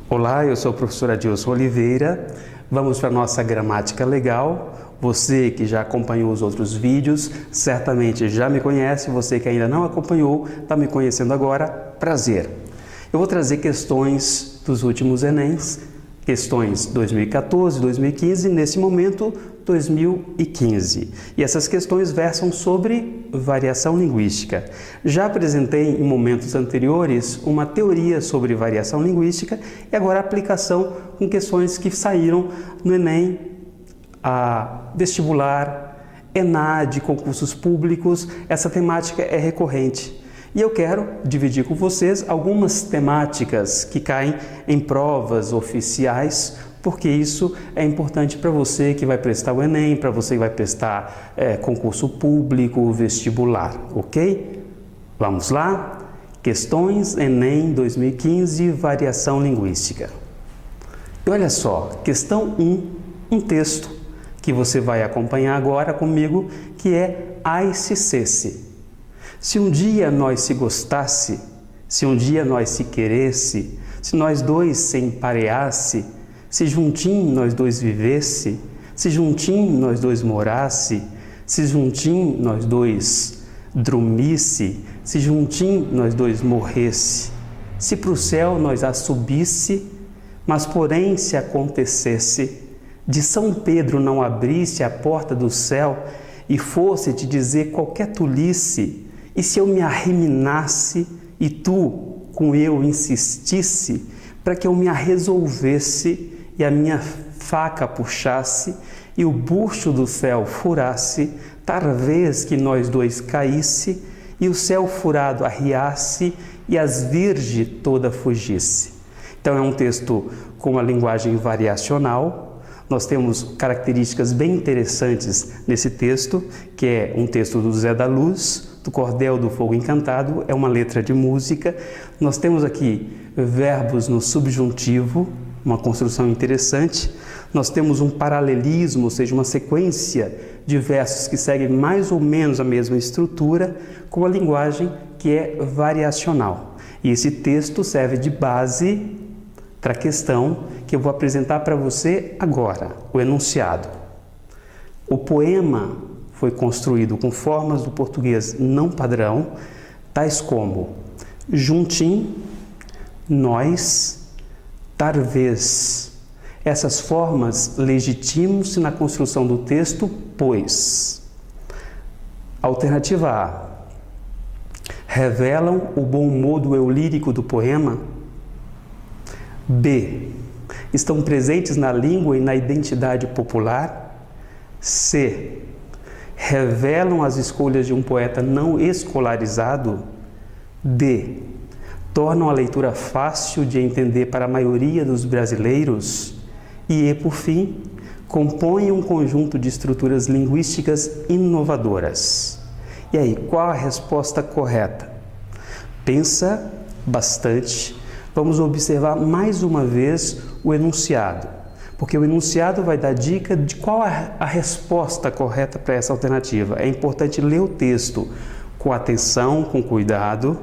Olá, eu sou o professor Adilson Oliveira. Vamos para a nossa gramática legal. Você que já acompanhou os outros vídeos, certamente já me conhece. Você que ainda não acompanhou, está me conhecendo agora, prazer. Eu vou trazer questões dos últimos Enems, questões 2014, 2015, nesse momento 2015. E essas questões versam sobre variação linguística. Já apresentei em momentos anteriores uma teoria sobre variação linguística e agora a aplicação com questões que saíram no Enem, vestibular, ENAD, concursos públicos. Essa temática é recorrente. E eu quero dividir com vocês algumas temáticas que caem em provas oficiais, porque isso é importante para você que vai prestar o Enem, para você que vai prestar concurso público, vestibular, ok? Vamos lá? Questões Enem 2015, variação linguística. E olha só, questão 1, um texto que você vai acompanhar agora comigo, que é ai se cesse. Se um dia nós se gostasse, se um dia nós se queresse, se nós dois se empareasse, se juntinho nós dois vivesse, se juntinho nós dois morasse, se juntinho nós dois dormisse, se juntinho nós dois morresse, se pro céu nós a subisse, mas porém se acontecesse, de São Pedro não abrisse a porta do céu e fosse te dizer qualquer tolice, e se eu me arreminasse e tu com eu insistisse, para que eu me arresolvesse e a minha faca puxasse e o bucho do céu furasse, talvez que nós dois caísse e o céu furado arriasse e as virgem toda fugisse. Então é um texto com uma linguagem variacional. Nós temos características bem interessantes nesse texto, que é um texto do Zé da Luz, do Cordel do Fogo Encantado, é uma letra de música. Nós temos aqui verbos no subjuntivo, uma construção interessante. Nós temos um paralelismo, ou seja, uma sequência de versos que seguem mais ou menos a mesma estrutura, com a linguagem que é variacional. E esse texto serve de base para a questão que eu vou apresentar para você agora, o enunciado. O poema foi construído com formas do português não padrão, tais como juntim, nós, talvez. Essas formas legitimam-se na construção do texto, pois. Alternativa A. Revelam o bom modo eulírico do poema. B. Estão presentes na língua e na identidade popular. C. Revelam as escolhas de um poeta não escolarizado. D. Tornam a leitura fácil de entender para a maioria dos brasileiros. E, por fim, compõem um conjunto de estruturas linguísticas inovadoras. E aí, qual a resposta correta? Pensa bastante. Vamos observar mais uma vez o enunciado, porque o enunciado vai dar dica de qual a resposta correta para essa alternativa. É importante ler o texto com atenção, com cuidado,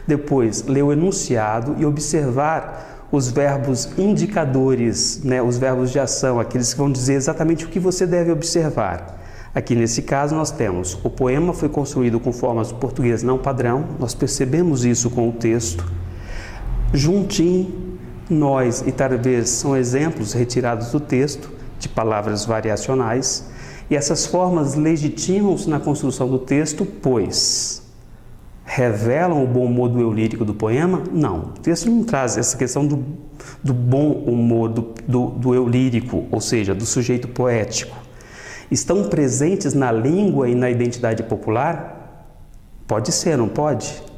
depois ler o enunciado e observar os verbos indicadores, os verbos de ação, aqueles que vão dizer exatamente o que você deve observar. Aqui nesse caso nós temos, o poema foi construído com formas do português não padrão, nós percebemos isso com o texto. Juntim, nós e talvez são exemplos retirados do texto de palavras variacionais, e essas formas legitimam-se na construção do texto, pois revelam o bom modo eulírico do poema? Não, o texto não traz essa questão do bom humor do eulírico, ou seja, do sujeito poético. Estão presentes na língua e na identidade popular? Pode ser, não pode?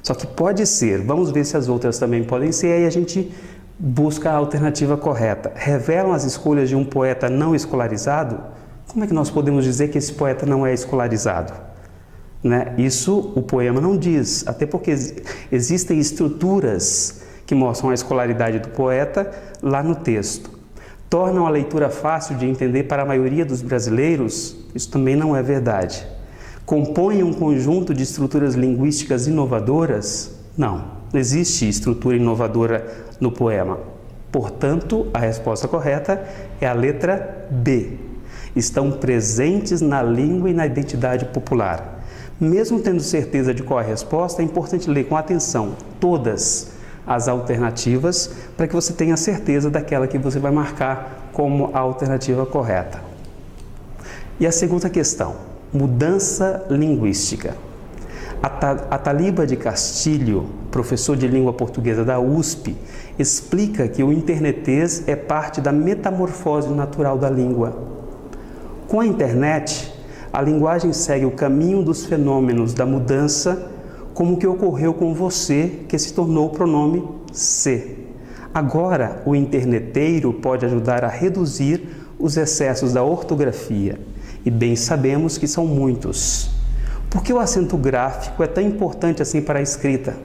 Só que pode ser, vamos ver se as outras também podem ser, aí a gente busca a alternativa correta. Revelam as escolhas de um poeta não escolarizado? Como é que nós podemos dizer que esse poeta não é escolarizado? Isso o poema não diz, até porque existem estruturas que mostram a escolaridade do poeta lá no texto. Tornam a leitura fácil de entender para a maioria dos brasileiros? Isso também não é verdade. Compõem um conjunto de estruturas linguísticas inovadoras? Não existe estrutura inovadora no poema. Portanto, a resposta correta é a letra B. Estão presentes na língua e na identidade popular. Mesmo tendo certeza de qual é a resposta, é importante ler com atenção todas as alternativas para que você tenha certeza daquela que você vai marcar como a alternativa correta. E a segunda questão, mudança linguística. Ataliba de Castilho, professor de língua portuguesa da USP, explica que o internetês é parte da metamorfose natural da língua. Com a internet, a linguagem segue o caminho dos fenômenos da mudança, como o que ocorreu com você, que se tornou o pronome se. Agora, o interneteiro pode ajudar a reduzir os excessos da ortografia, e bem sabemos que são muitos. Por que o acento gráfico é tão importante assim para a escrita?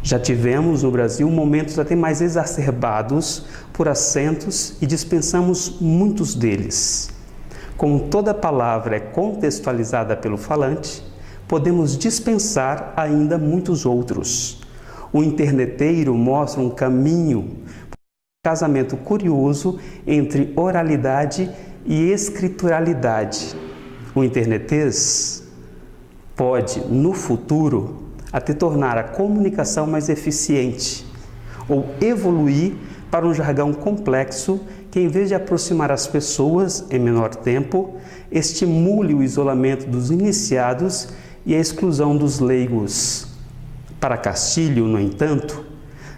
Já tivemos no Brasil momentos até mais exacerbados por acentos e dispensamos muitos deles. Como toda palavra é contextualizada pelo falante, podemos dispensar ainda muitos outros. O interneteiro mostra um caminho, um casamento curioso entre oralidade e escrituralidade. O internetês pode, no futuro, até tornar a comunicação mais eficiente ou evoluir para um jargão complexo que, em vez de aproximar as pessoas em menor tempo, estimule o isolamento dos iniciados e a exclusão dos leigos. Para Castilho, no entanto,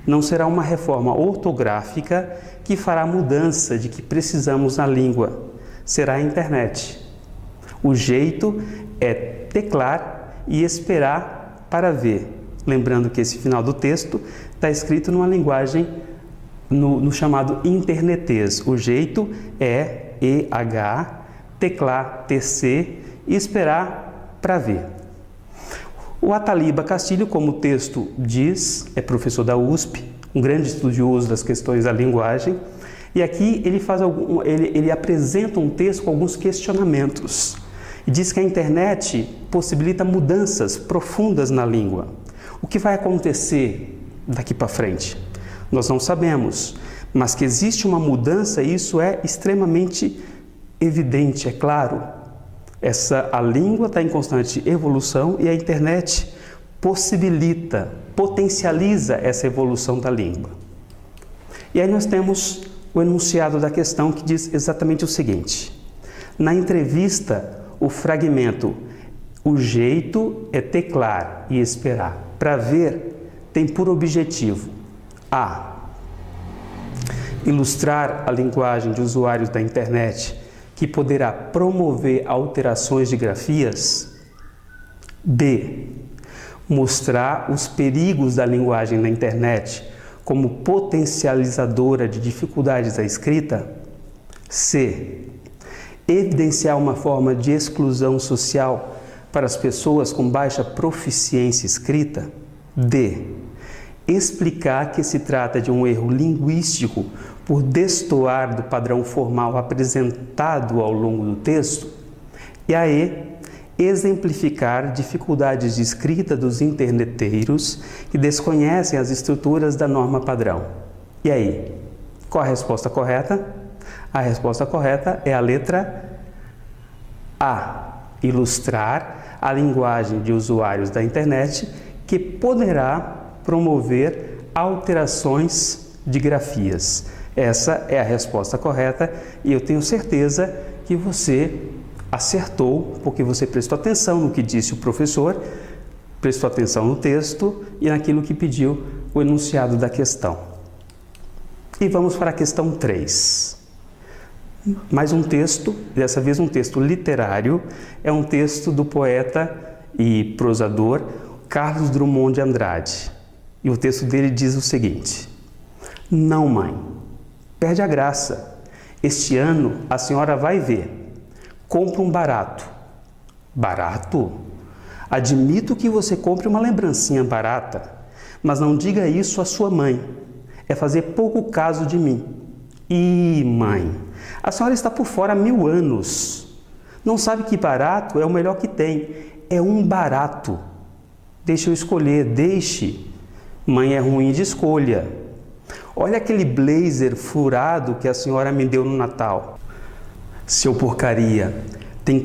não será uma reforma ortográfica que fará a mudança de que precisamos na língua, será a internet. O jeito é teclar e esperar para ver. Lembrando que esse final do texto está escrito numa linguagem no chamado internetês. O jeito é EH, teclar TC e esperar para ver. O Ataliba Castilho, como o texto diz, é professor da USP, um grande estudioso das questões da linguagem, e aqui ele apresenta um texto com alguns questionamentos. E diz que a internet possibilita mudanças profundas na língua. O que vai acontecer daqui para frente? Nós não sabemos, mas que existe uma mudança, isso é extremamente evidente, é claro. A língua está em constante evolução e a internet potencializa essa evolução da língua. E aí nós temos o enunciado da questão que diz exatamente o seguinte. Na entrevista, o fragmento "o jeito é teclar e esperar para ver" tem por objetivo a. Ilustrar a linguagem de usuários da internet que poderá promover alterações de grafias. B. Mostrar os perigos da linguagem na internet como potencializadora de dificuldades da escrita. C. Evidenciar uma forma de exclusão social para as pessoas com baixa proficiência escrita. D. Explicar que se trata de um erro linguístico por destoar do padrão formal apresentado ao longo do texto. E a E. Exemplificar dificuldades de escrita dos interneteiros que desconhecem as estruturas da norma padrão. E aí, qual a resposta correta? A resposta correta é a letra A. Ilustrar a linguagem de usuários da internet que poderá promover alterações de grafias. Essa é a resposta correta e eu tenho certeza que você acertou, porque você prestou atenção no que disse o professor, prestou atenção no texto e naquilo que pediu o enunciado da questão. E vamos para a questão 3. Mais um texto, dessa vez um texto literário, é um texto do poeta e prosador Carlos Drummond de Andrade. E o texto dele diz o seguinte: Não, mãe, perde a graça. Este ano a senhora vai ver. Compra um barato. Barato? Admito que você compre uma lembrancinha barata, mas não diga isso à sua mãe. É fazer pouco caso de mim. Ih, mãe, a senhora está por fora há 1000 anos. Não sabe que barato é o melhor que tem. É um barato. Deixe eu escolher, deixe. Mãe é ruim de escolha. Olha aquele blazer furado que a senhora me deu no Natal. Seu porcaria, tem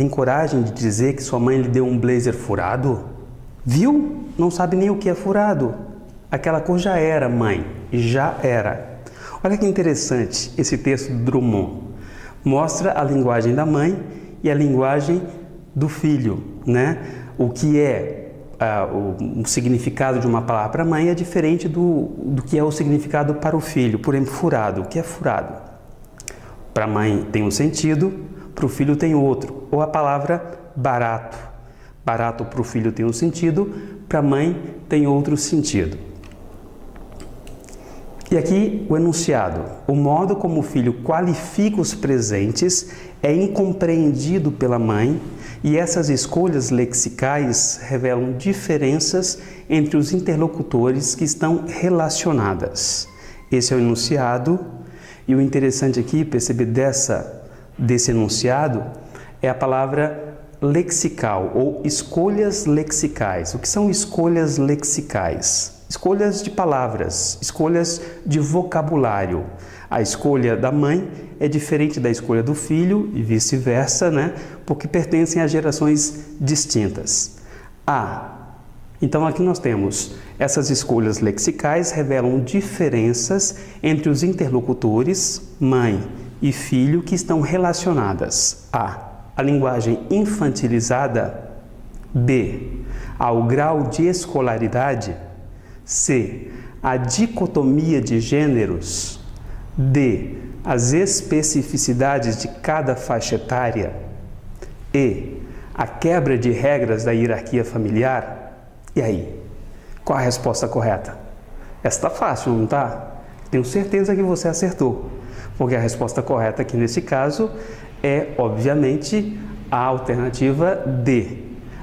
coragem de dizer que sua mãe lhe deu um blazer furado? Viu? Não sabe nem o que é furado. Aquela cor já era, mãe, já era. Olha que interessante esse texto do Drummond. Mostra a linguagem da mãe e a linguagem do filho, né? O que é o significado de uma palavra para a mãe é diferente do que é o significado para o filho. Por exemplo, furado. O que é furado? Para a mãe tem um sentido, para o filho tem outro. Ou a palavra barato. Barato para o filho tem um sentido, para a mãe tem outro sentido. E aqui o enunciado. O modo como o filho qualifica os presentes é incompreendido pela mãe e essas escolhas lexicais revelam diferenças entre os interlocutores que estão relacionadas. Esse é o enunciado e o interessante aqui, perceber desse enunciado, é a palavra lexical ou escolhas lexicais. O que são escolhas lexicais? Escolhas de palavras, escolhas de vocabulário. A escolha da mãe é diferente da escolha do filho e vice-versa, né? Porque pertencem a gerações distintas. Então aqui nós temos essas escolhas lexicais revelam diferenças entre os interlocutores, mãe e filho, que estão relacionadas a linguagem infantilizada, B, ao grau de escolaridade, C, a dicotomia de gêneros, D, as especificidades de cada faixa etária, E, a quebra de regras da hierarquia familiar. E aí, qual a resposta correta? Essa está fácil, não está? Tenho certeza que você acertou, porque a resposta correta aqui nesse caso é, obviamente, a alternativa D,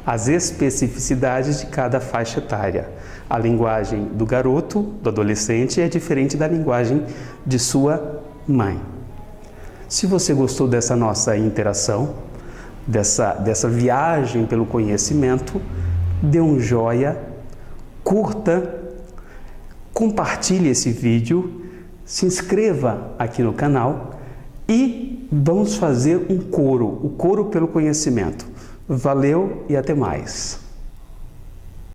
as especificidades de cada faixa etária. A linguagem do garoto, do adolescente, é diferente da linguagem de sua mãe. Se você gostou dessa nossa interação, dessa viagem pelo conhecimento, dê um joia, curta, compartilhe esse vídeo, se inscreva aqui no canal e vamos fazer um coro, o coro pelo conhecimento. Valeu e até mais!